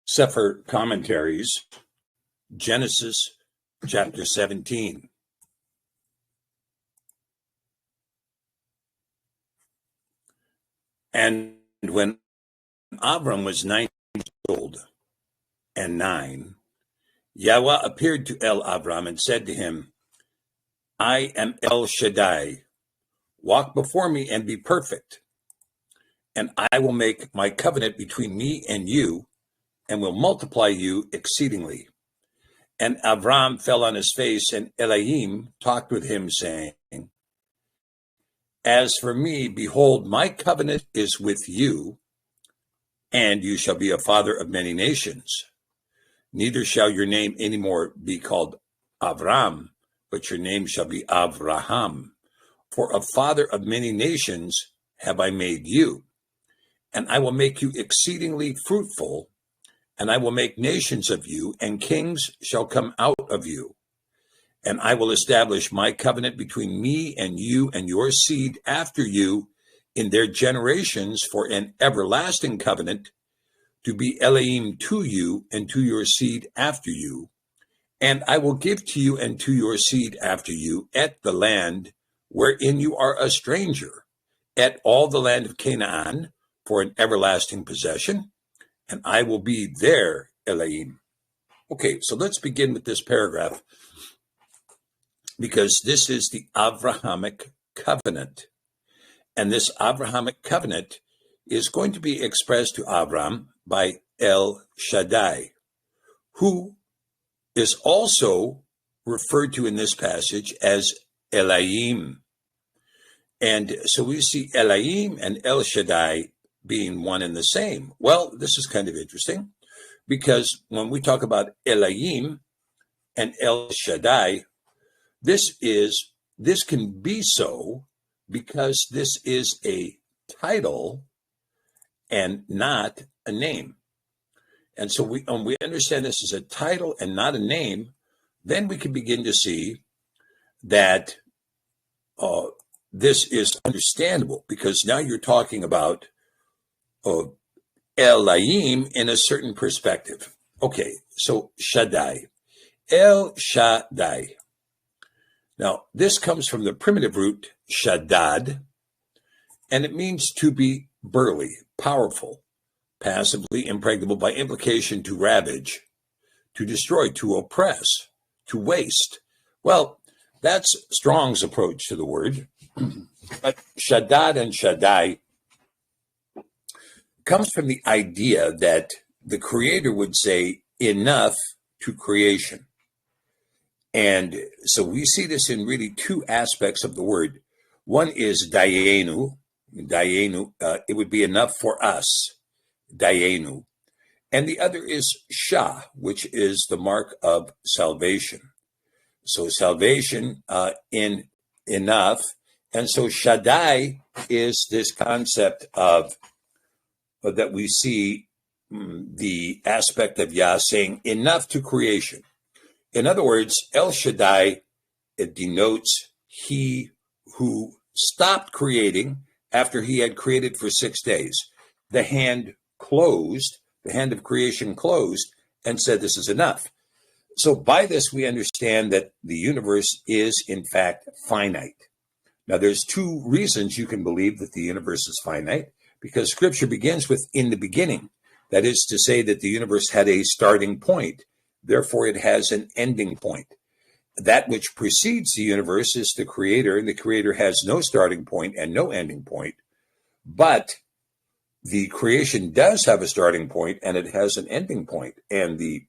Cepher Commentaries, Genesis chapter 17. And when Abram was 90 years old and 9, Yahweh appeared to Abram and said to him, I am El Shaddai. Walk before me and be perfect, and I will make my covenant between me and you, and will multiply you exceedingly. And Abram fell on his face, and Elohim talked with him, saying, As for me, behold, my covenant is with you, and you shall be a father of many nations. Neither shall your name any more be called Avram, but your name shall be Abraham. For a father of many nations have I made you, and I will make you exceedingly fruitful, and I will make nations of you, and kings shall come out of you. And I will establish my covenant between me and you and your seed after you in their generations for an everlasting covenant, to be Elohim to you and to your seed after you. And I will give to you and to your seed after you at the land wherein you are a stranger, at all the land of Canaan, for an everlasting possession, and I will be their Elohim. Okay, so let's begin with this paragraph, because this is the Abrahamic covenant. And this Abrahamic covenant is going to be expressed to Abram by El Shaddai, who is also referred to in this passage as Elohim. And so we see Elohim and El Shaddai being one and the same. Well, this is kind of interesting, because when we talk about Elohim and El Shaddai, this can be so because this is a title and not a name. And so we understand this is a title and not a name, then we can begin to see that this is understandable, because now you're talking about Elohim in a certain perspective. Okay, so Shaddai, El Shaddai. Now, this comes from the primitive root shaddad, and it means to be burly, powerful, passively impregnable, by implication to ravage, to destroy, to oppress, to waste. Well, that's Strong's approach to the word. But Shaddad and Shaddai comes from the idea that the Creator would say enough to creation. And so we see this in really two aspects of the word. One is dayenu. Dayenu, it would be enough for us, dayenu. And the other is shah, which is the mark of salvation. So salvation in enough. And so Shaddai is this concept of that we see the aspect of Yah saying enough to creation. In other words, El Shaddai, it denotes he who stopped creating after he had created for 6 days. The hand closed, the hand of creation closed, and said, this is enough. So by this, we understand that the universe is, in fact, finite. Now, there's two reasons you can believe that the universe is finite, because Scripture begins with in the beginning. That is to say that the universe had a starting point. Therefore, it has an ending point. That which precedes the universe is the Creator, and the Creator has no starting point and no ending point. But the creation does have a starting point, and it has an ending point. And the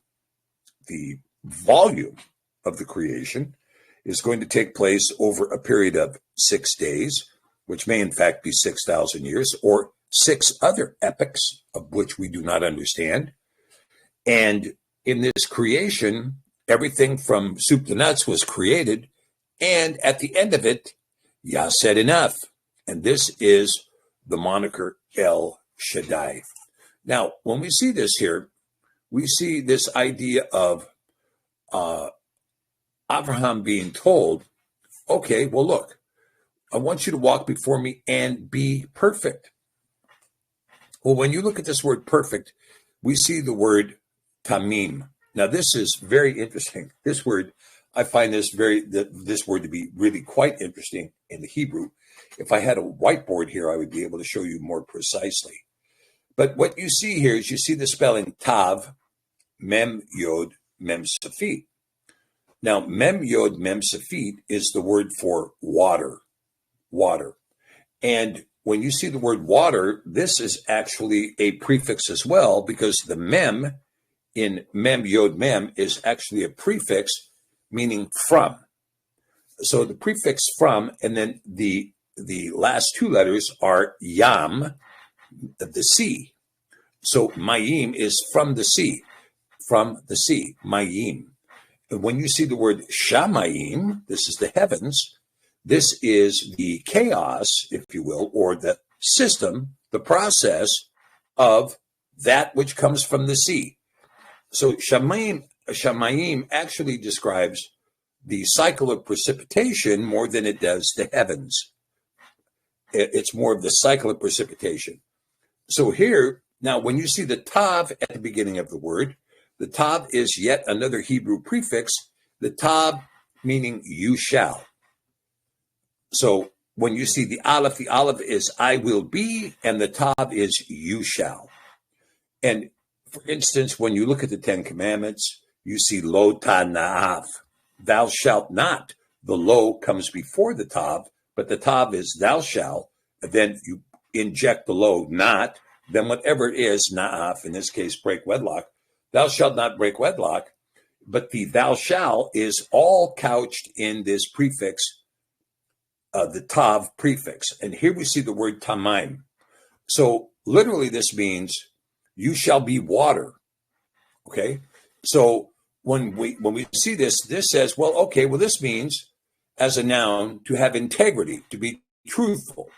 volume of the creation is going to take place over a period of 6 days, which may in fact be 6,000 years, or 6 other epochs of which we do not understand. And in this creation, everything from soup to nuts was created, and at the end of it, Yah said enough. And this is the moniker El Shaddai. Now, when we see this here, we see this idea of Abraham being told, okay, well, look, I want you to walk before me and be perfect. Well, when you look at this word perfect, we see the word tamim. Now, this is very interesting. This word, I find this word to be really quite interesting in the Hebrew. If I had a whiteboard here, I would be able to show you more precisely. But what you see here is you see the spelling tav, mem yod, mem safit. Now, mem yod, mem safit is the word for water, water. And when you see the word water, this is actually a prefix as well, because the mem in mem yod mem is actually a prefix meaning from. So the prefix from, and then the last two letters are yam, the sea. So mayim is from the sea, mayim. And when you see the word shamayim, this is the heavens, this is the chaos, if you will, or the system, the process of that which comes from the sea. So shamayim actually describes the cycle of precipitation more than it does the heavens. It's more of the cycle of precipitation. So here, now when you see the tav at the beginning of the word, the tav is yet another Hebrew prefix, the tav meaning you shall. So when you see the aleph is I will be, and the tav is you shall. And for instance, when you look at the Ten Commandments, you see lo tana'af, thou shalt not. The lo comes before the tav, but the tav is thou shalt. Then you inject the lo, not. Then whatever it is, na'af, in this case, break wedlock. Thou shalt not break wedlock. But the thou shalt is all couched in this prefix, the tav prefix. And here we see the word tamaim. So literally this means you shall be water. Okay? So when we see this says, well, okay, well, this means as a noun to have integrity, to be truthful,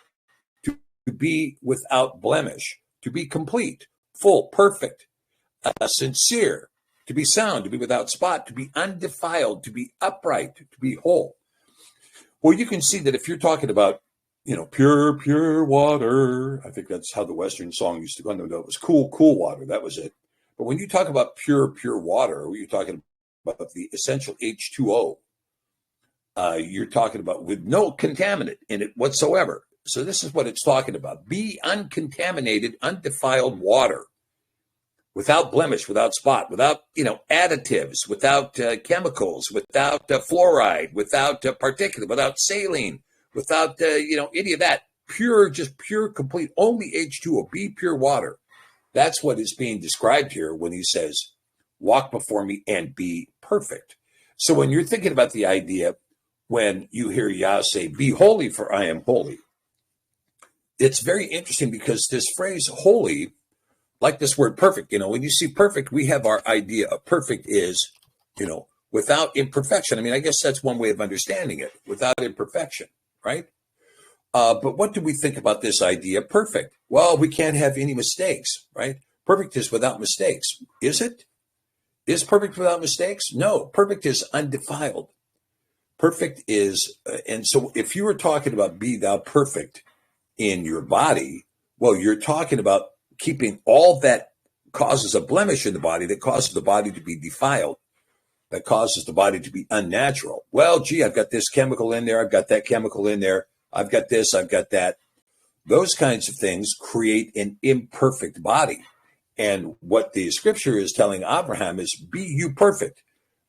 to be without blemish, to be complete, full, perfect, sincere, to be sound, to be without spot, to be undefiled, to be upright, to be whole. Well, you can see that if you're talking about, pure water, I think that's how the Western song used to go. No, it was cool water. That was it. But when you talk about pure water, you're talking about the essential H2O. You're talking about with no contaminant in it whatsoever. So this is what it's talking about. Be uncontaminated, undefiled water, without blemish, without spot, without, additives, without chemicals, without fluoride, without particulate, without saline, without, any of that. Just pure, complete, only H2O. Be pure water. That's what is being described here when he says, walk before me and be perfect. So when you're thinking about the idea, when you hear Yah say, be holy for I am holy, it's very interesting because this phrase holy, like this word perfect, when you see perfect, we have our idea of perfect is, without imperfection. I mean, I guess that's one way of understanding it, without imperfection, right? But what do we think about this idea, perfect? Well, we can't have any mistakes, right? Perfect is without mistakes. Is it? Is perfect without mistakes? No, perfect is undefiled. Perfect is, and so if you were talking about be thou perfect in your body, well, you're talking about keeping all that causes a blemish in the body, that causes the body to be defiled, that causes the body to be unnatural. Well, gee, I've got this chemical in there, I've got that chemical in there, I've got this, I've got that. Those kinds of things create an imperfect body. And what the scripture is telling Abraham is, be you perfect.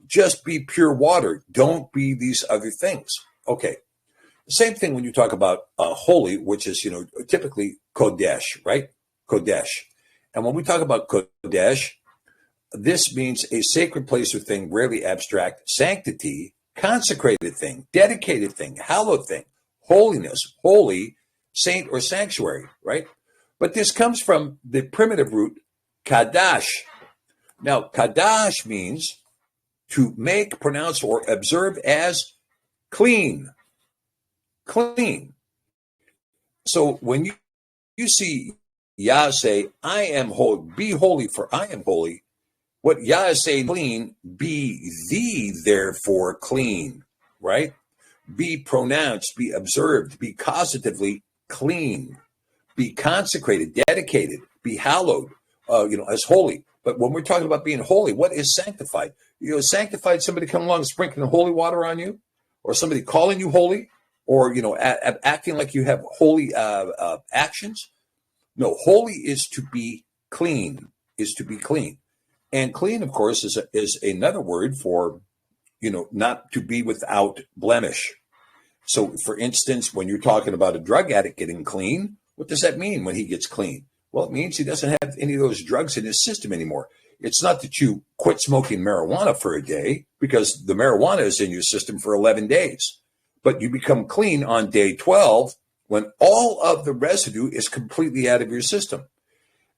Just be pure water. Don't be these other things. Okay. The same thing when you talk about holy, which is, typically Kodesh, right? Kodesh. And when we talk about Kodesh, this means a sacred place or thing, rarely abstract, sanctity, consecrated thing, dedicated thing, hallowed thing, holiness, holy, saint or sanctuary, right? But this comes from the primitive root kadash. Now, kadash means to make, pronounce, or observe as clean. Clean. So when you see Yah say, I am holy, be holy for I am holy, what Yah is saying, clean, be thee therefore clean, right? Be pronounced, be observed, be causatively clean, be consecrated, dedicated, be hallowed, as holy. But when we're talking about being holy, what is sanctified? Sanctified, somebody come along sprinkling holy water on you, or somebody calling you holy, or, acting like you have holy actions. No, holy is to be clean, And clean, of course, is another word for, not to be without blemish. So, for instance, when you're talking about a drug addict getting clean, what does that mean when he gets clean? Well, it means he doesn't have any of those drugs in his system anymore. It's not that you quit smoking marijuana for a day, because the marijuana is in your system for 11 days. But you become clean on day 12 when all of the residue is completely out of your system.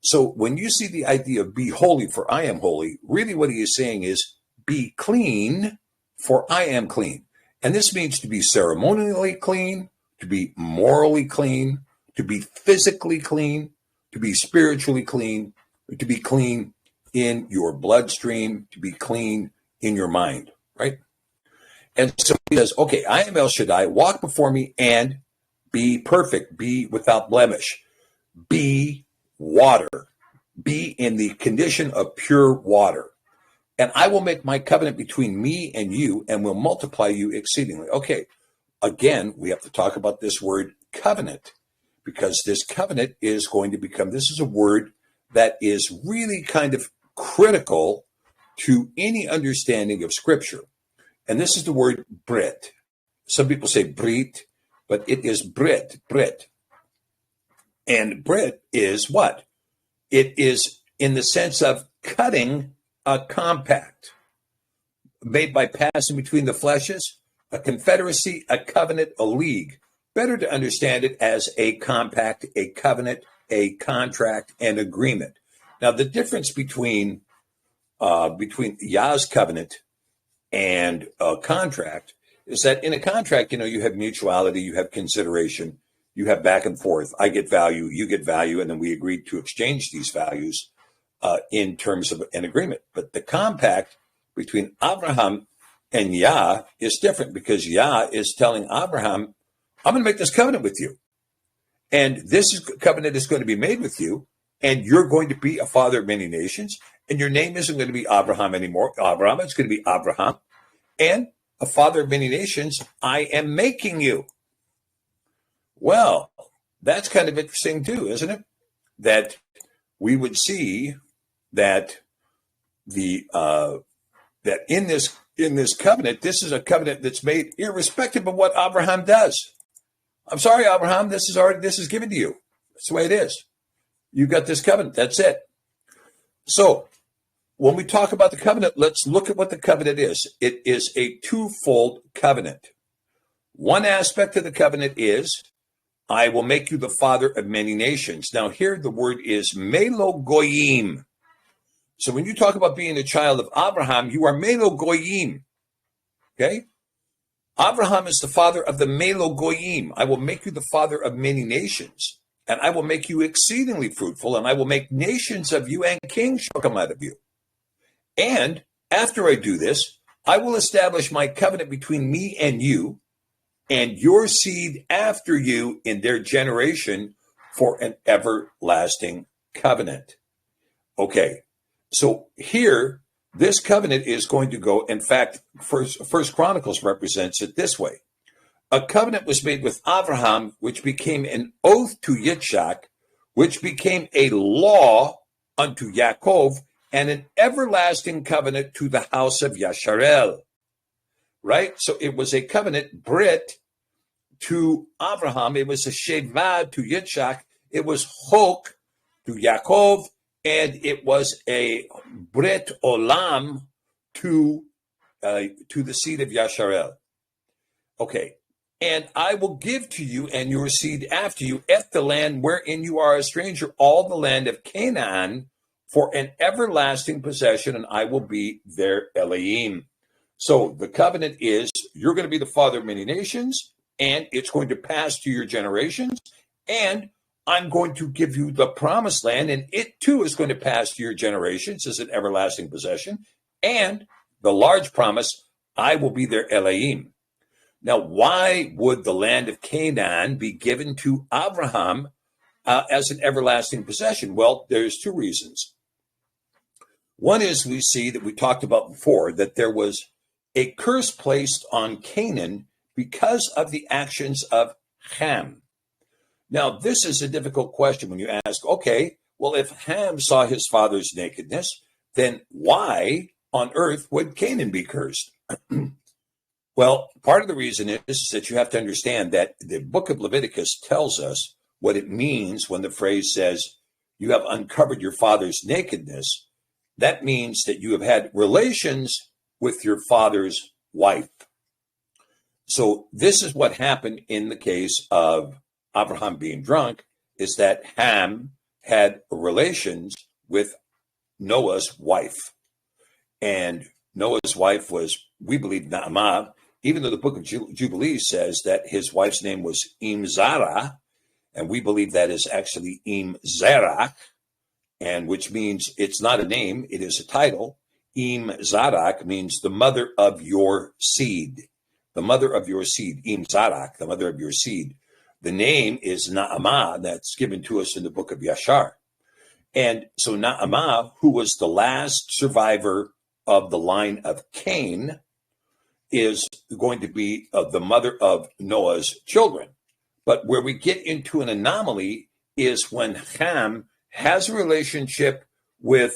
So when you see the idea of be holy for I am holy, really what he is saying is be clean for I am clean. And this means to be ceremonially clean, to be morally clean, to be physically clean, to be spiritually clean, to be clean in your bloodstream, to be clean in your mind, right? And so he says, okay, I am El Shaddai, walk before me and be perfect, be without blemish, be water, be in the condition of pure water. And I will make my covenant between me and you and will multiply you exceedingly. Okay, again, we have to talk about this word covenant, because this covenant is going to become, this is a word that is really kind of critical to any understanding of Scripture. And this is the word Brit. Some people say Brit, but it is Brit. And Brit is what? It is in the sense of cutting a compact made by passing between the fleshes, a confederacy, a covenant, a league. Better to understand it as a compact, a covenant, a contract, an agreement. Now, the difference between Yah's covenant and a contract is that in a contract, you have mutuality, you have consideration, you have back and forth. I get value, you get value, and then we agreed to exchange these values in terms of an agreement. But the compact between Abraham and Yah is different, because Yah is telling Abraham, I'm going to make this covenant with you. And covenant is going to be made with you, and you're going to be a father of many nations, and your name isn't going to be Abraham anymore. Abraham, it's going to be Abraham. And a father of many nations, I am making you. Well, that's kind of interesting too, isn't it? That we would see that that in this covenant, this is a covenant that's made irrespective of what Abraham does. I'm sorry, Abraham, this is given to you. That's the way it is. You got this covenant. That's it. So when we talk about the covenant, let's look at what the covenant is. It is a twofold covenant. One aspect of the covenant is, I will make you the father of many nations. Now here the word is melo goyim. So when you talk about being a child of Abraham, you are melo goyim. Okay? Abraham is the father of the melo goyim. I will make you the father of many nations, and I will make you exceedingly fruitful, and I will make nations of you, and kings shall come out of you. And after I do this, I will establish my covenant between me and you, and your seed after you in their generation, for an everlasting covenant. Okay, so here, this covenant is going to go, in fact, First Chronicles represents it this way. A covenant was made with Abraham, which became an oath to Yitzhak, which became a law unto Yaakov, and an everlasting covenant to the house of Yasharel. Right? So it was a covenant, Brit, to Abraham. It was a Sheva to Yitzhak. It was Chok to Yaakov. And it was a Brit Olam to the seed of Yasharel. Okay. And I will give to you and your seed after you at the land wherein you are a stranger, all the land of Canaan, for an everlasting possession, and I will be their Elohim. So the covenant is, you're going to be the father of many nations, and it's going to pass to your generations, and I'm going to give you the promised land, and it too is going to pass to your generations as an everlasting possession. And the large promise, I will be their Elohim. Now, why would the land of Canaan be given to Abraham as an everlasting possession? Well, there's two reasons. One is we see that we talked about before that there was a curse placed on Canaan because of the actions of Ham. Now, this is a difficult question when you ask, okay, well, if Ham saw his father's nakedness, then why on earth would Canaan be cursed? Well, part of the reason is that you have to understand that the book of Leviticus tells us what it means when the phrase says, you have uncovered your father's nakedness. That means that you have had relations with your father's wife. So this is what happened in the case of Abraham being drunk, is that Ham had relations with Noah's wife. And Noah's wife was, we believe, Naamah, even though the book of Jubilees says that his wife's name was Zara, and we believe that is actually Zerach, and which means it's not a name, it is a title. Zarach means the mother of your seed. The mother of your seed, Zarach, the mother of your seed. The name is Naamah, that's given to us in the book of Yashar. And so Naamah, who was the last survivor of the line of Cain, is going to be the mother of Noah's children. But where we get into an anomaly is when Ham has a relationship with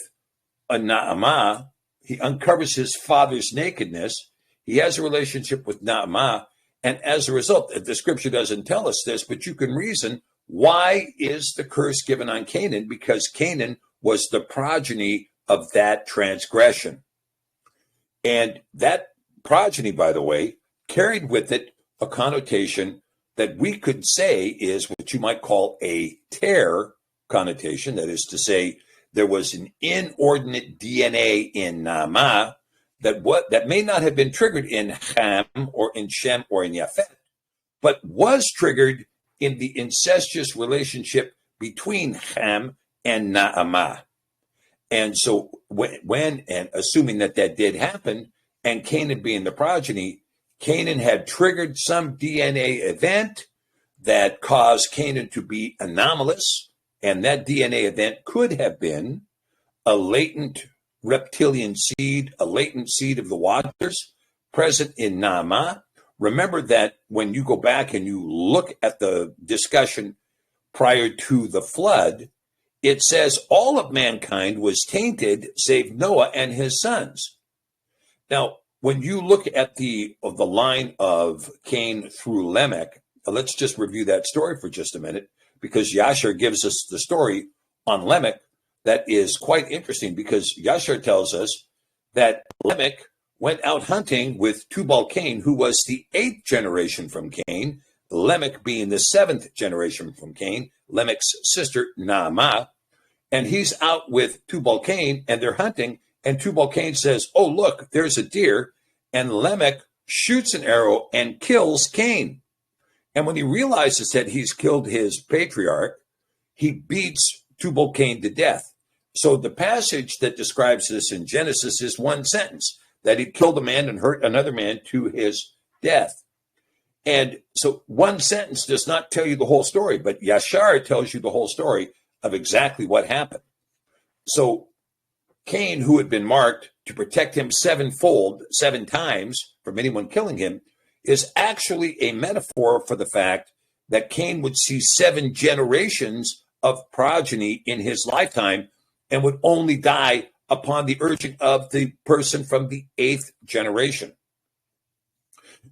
a Naamah, he uncovers his father's nakedness, he has a relationship with Naamah, and as a result, the scripture doesn't tell us this, but you can reason, why is the curse given on Canaan? Because Canaan was the progeny of that transgression. And that progeny, by the way, carried with it a connotation that we could say is what you might call a tear connotation. That is to say, there was an inordinate DNA in Naamah that may not have been triggered in Ham or in Shem or in Yafet, but was triggered in the incestuous relationship between Ham and Naamah. And so when and assuming that did happen, and Canaan being the progeny, Canaan had triggered some DNA event that caused Canaan to be anomalous, and that DNA event could have been a latent reptilian seed, a latent seed of the waters present in Naamah. Remember that when you go back and you look at the discussion prior to the flood, it says all of mankind was tainted save Noah and his sons. Now, when you look at the line of Cain through Lamech, let's just review that story for just a minute, because Yashar gives us the story on Lamech that is quite interesting, because Yashar tells us that Lamech went out hunting with Tubal-Cain, who was the 8th generation from Cain, Lamech being the 7th generation from Cain, Lamech's sister Naamah, and he's out with Tubal-Cain, and they're hunting, and Tubal-Cain says, oh, look, there's a deer, and Lamech shoots an arrow and kills Cain. And when he realizes that he's killed his patriarch, he beats Tubal-Cain to death. So the passage that describes this in Genesis is one sentence, that he killed a man and hurt another man to his death. And so one sentence does not tell you the whole story, but Yashar tells you the whole story of exactly what happened. So Cain, who had been marked to protect him sevenfold, 7 times from anyone killing him, is actually a metaphor for the fact that Cain would see 7 generations of progeny in his lifetime and would only die upon the urging of the person from the 8th generation.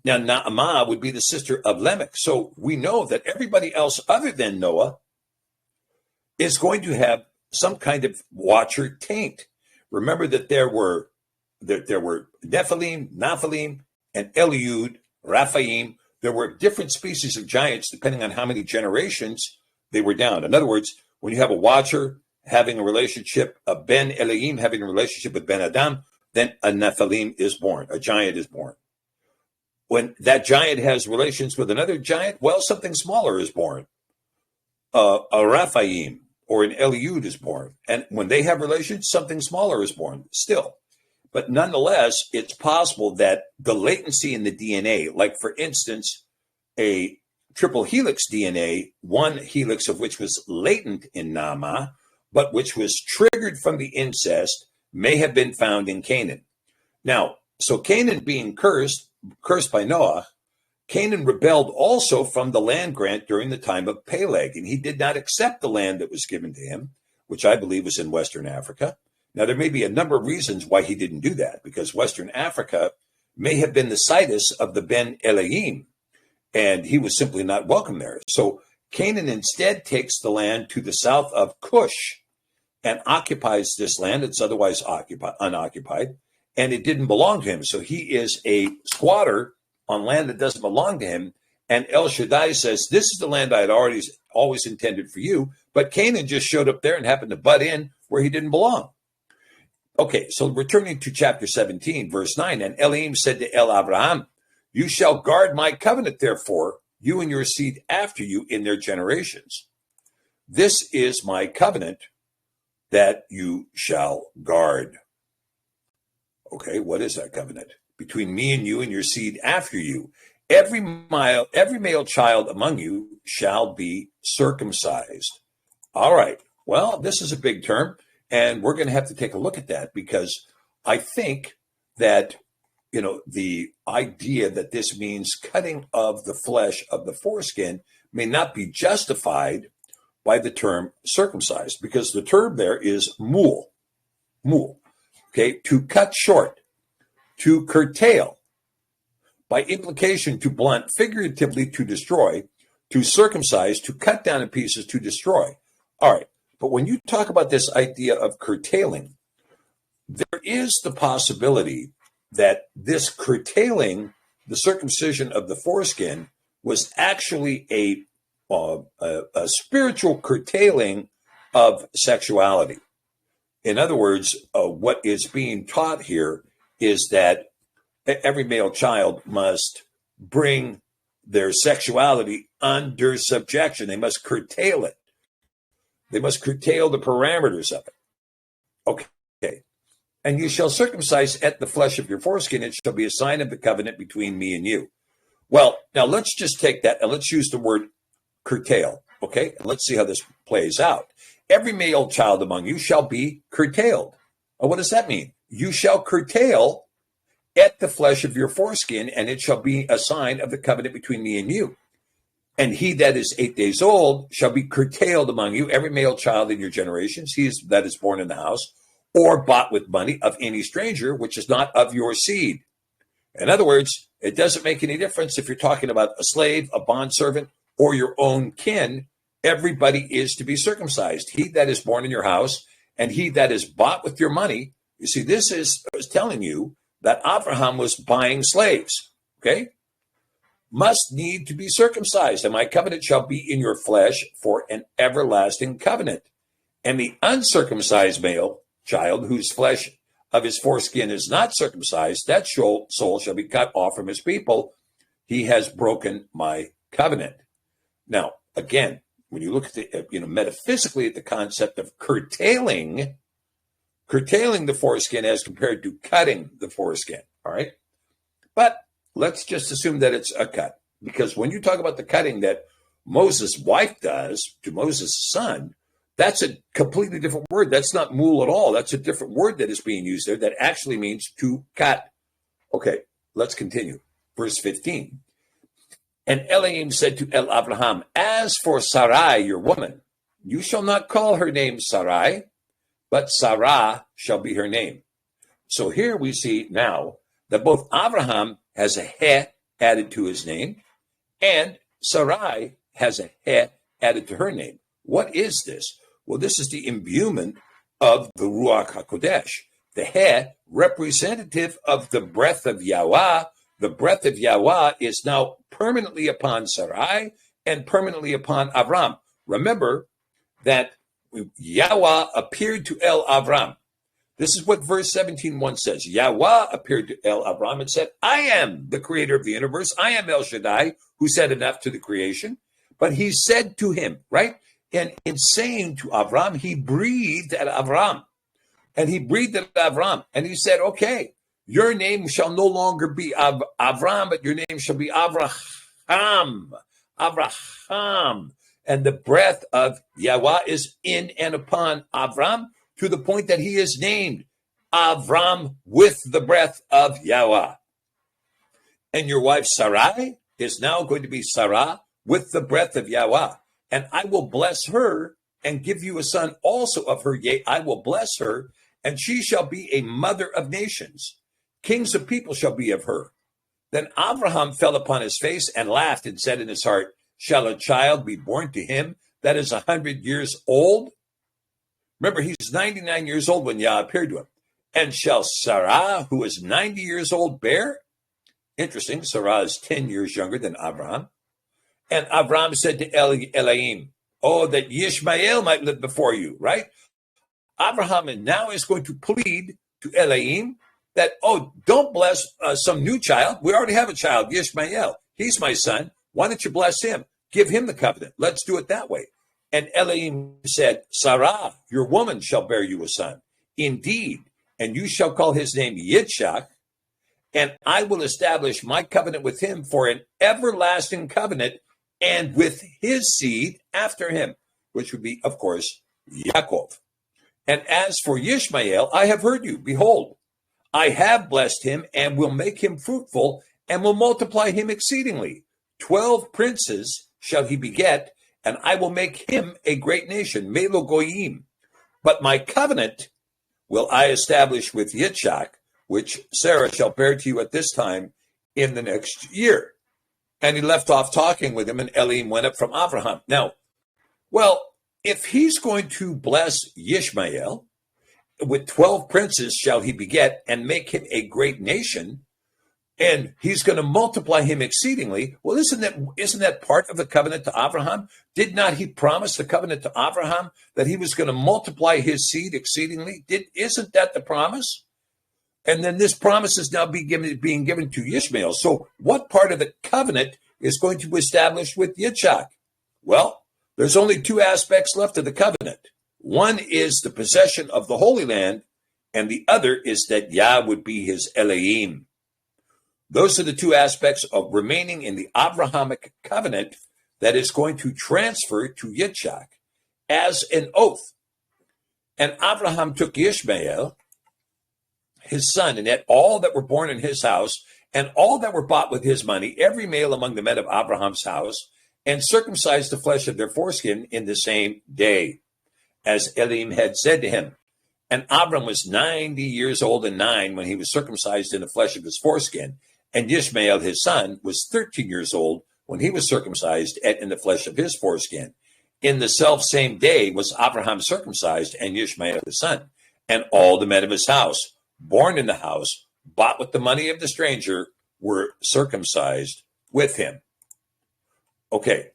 Now, Naamah would be the sister of Lamech. So we know that everybody else other than Noah is going to have some kind of watcher taint. Remember that there were Nephilim, Naphalim, and Eliud, Raphaim. There were different species of giants depending on how many generations they were down. In other words, when you have a watcher having a relationship, a Ben Elohim having a relationship with Ben Adam, then a Nephilim is born, a giant is born. When that giant has relations with another giant, well, something smaller is born. A Raphaim or an Eliud is born. And when they have relations, something smaller is born still. But nonetheless, it's possible that the latency in the DNA, like for instance, a triple helix DNA, one helix of which was latent in Naamah, but which was triggered from the incest, may have been found in Canaan. Now, so Canaan being cursed by Noah, Canaan rebelled also from the land grant during the time of Peleg, and he did not accept the land that was given to him, which I believe was in Western Africa. Now, there may be a number of reasons why he didn't do that, because Western Africa may have been the situs of the Ben Elohim, and he was simply not welcome there. So Canaan instead takes the land to the south of Cush and occupies this land. It's otherwise unoccupied, and it didn't belong to him. So he is a squatter on land that doesn't belong to him. And El Shaddai says, this is the land I had always intended for you, but Canaan just showed up there and happened to butt in where he didn't belong. Okay, so returning to chapter 17, verse 9, and Elohim said to Abraham, you shall guard my covenant, therefore, you and your seed after you in their generations. This is my covenant that you shall guard. Okay, what is that covenant? Between me and you and your seed after you. Every male child among you shall be circumcised. All right, well, this is a big term, and we're going to have to take a look at that, because I think that, the idea that this means cutting of the flesh of the foreskin may not be justified by the term circumcised, because the term there is mul, okay, to cut short, to curtail, by implication, to blunt, figuratively to destroy, to circumcise, to cut down in pieces, to destroy. All right, but when you talk about this idea of curtailing, there is the possibility that this curtailing, the circumcision of the foreskin, was actually a spiritual curtailing of sexuality. In other words, what is being taught here is that every male child must bring their sexuality under subjection. They must curtail it. They must curtail the parameters of it. Okay. And you shall circumcise at the flesh of your foreskin. It shall be a sign of the covenant between me and you. Well, now let's just take that and let's use the word curtail. Okay. And let's see how this plays out. Every male child among you shall be curtailed. Well, what does that mean? You shall curtail at the flesh of your foreskin, and it shall be a sign of the covenant between me and you. And he that is 8 days old shall be curtailed among you, every male child in your generations, that is born in the house, or bought with money of any stranger, which is not of your seed. In other words, it doesn't make any difference if you're talking about a slave, a bondservant, or your own kin. Everybody is to be circumcised. He that is born in your house, and he that is bought with your money. You see, this is telling you that Abraham was buying slaves, okay? Must need to be circumcised, and my covenant shall be in your flesh for an everlasting covenant. And the uncircumcised male child, whose flesh of his foreskin is not circumcised, that soul shall be cut off from his people. He has broken my covenant. Now, again, when you look at the, metaphysically at the concept of curtailing the foreskin as compared to cutting the foreskin, all right? But let's just assume that it's a cut, because when you talk about the cutting that Moses' wife does to Moses' son, that's a completely different word. That's not mul at all. That's a different word that is being used there that actually means to cut. Okay, let's continue. Verse 15. And Elohim said to Abraham, as for Sarai, your woman, you shall not call her name Sarai, but Sarah shall be her name. So here we see now that both Abraham has a he added to his name, and Sarai has a he added to her name. What is this? Well, this is the imbuement of the Ruach HaKodesh. The he, representative of the breath of Yahweh. The breath of Yahweh is now permanently upon Sarai and permanently upon Avram. Remember that Yahweh appeared to Avram. This is what verse 17:1 says. Yahweh appeared to Avram and said, I am the creator of the universe. I am El Shaddai, who said enough to the creation. But he said to him, right? And in saying to Avram, he breathed at Avram. And he breathed at Avram. And he said, okay, your name shall no longer be Avram, but your name shall be Abraham. Abraham. And the breath of Yahweh is in and upon Avram to the point that he is named Avram with the breath of Yahweh. And your wife Sarai is now going to be Sarah with the breath of Yahweh. And I will bless her and give you a son also of her. Yea, I will bless her, and she shall be a mother of nations. Kings of people shall be of her. Then Abraham fell upon his face and laughed and said in his heart, shall a child be born to him that is 100 years old? Remember, he's 99 years old when Yah appeared to him. And shall Sarah, who is 90 years old, bear? Interesting, Sarah is 10 years younger than Abraham. And Abraham said to Elohim, oh, that Yishmael might live before you, right? Abraham now is going to plead to Elohim that, oh, don't bless some new child. We already have a child, Yishmael. He's my son. Why don't you bless him? Give him the covenant. Let's do it that way. And Elohim said, Sarah, your woman, shall bear you a son. Indeed, and you shall call his name Yitzhak, and I will establish my covenant with him for an everlasting covenant, and with his seed after him, which would be, of course, Yaakov. And as for Yishmael, I have heard you. Behold, I have blessed him and will make him fruitful and will multiply him exceedingly. 12 princes shall he beget, and I will make him a great nation, Melo Goyim. But my covenant will I establish with Yitzhak, which Sarah shall bear to you at this time in the next year. And he left off talking with him, and Elohim went up from Abraham. Now, well, if he's going to bless Yishmael, with 12 princes shall he beget and make him a great nation, and he's going to multiply him exceedingly. Well, isn't that part of the covenant to Abraham? Did not he promise the covenant to Abraham that he was going to multiply his seed exceedingly? Isn't that the promise? And then this promise is now being given to Ishmael. So what part of the covenant is going to be established with Yitzhak? Well, there's only two aspects left of the covenant. One is the possession of the Holy Land, and the other is that Yah would be his Elohim. Those are the two aspects of remaining in the Abrahamic covenant that is going to transfer to Yitzhak as an oath. And Abraham took Ishmael, his son, and yet all that were born in his house, and all that were bought with his money, every male among the men of Abraham's house, and circumcised the flesh of their foreskin in the same day, as Elohim had said to him. And Abram was 90 years old and 9 when he was circumcised in the flesh of his foreskin, and Ishmael his son was 13 years old when he was circumcised in the flesh of his foreskin. In the self same day was Abraham circumcised, and Ishmael his son, and all the men of his house, born in the house, bought with the money of the stranger, were circumcised with him. Okay,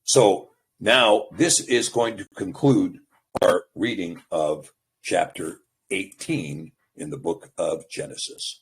so now this is going to conclude our reading of chapter 18 in the book of Genesis.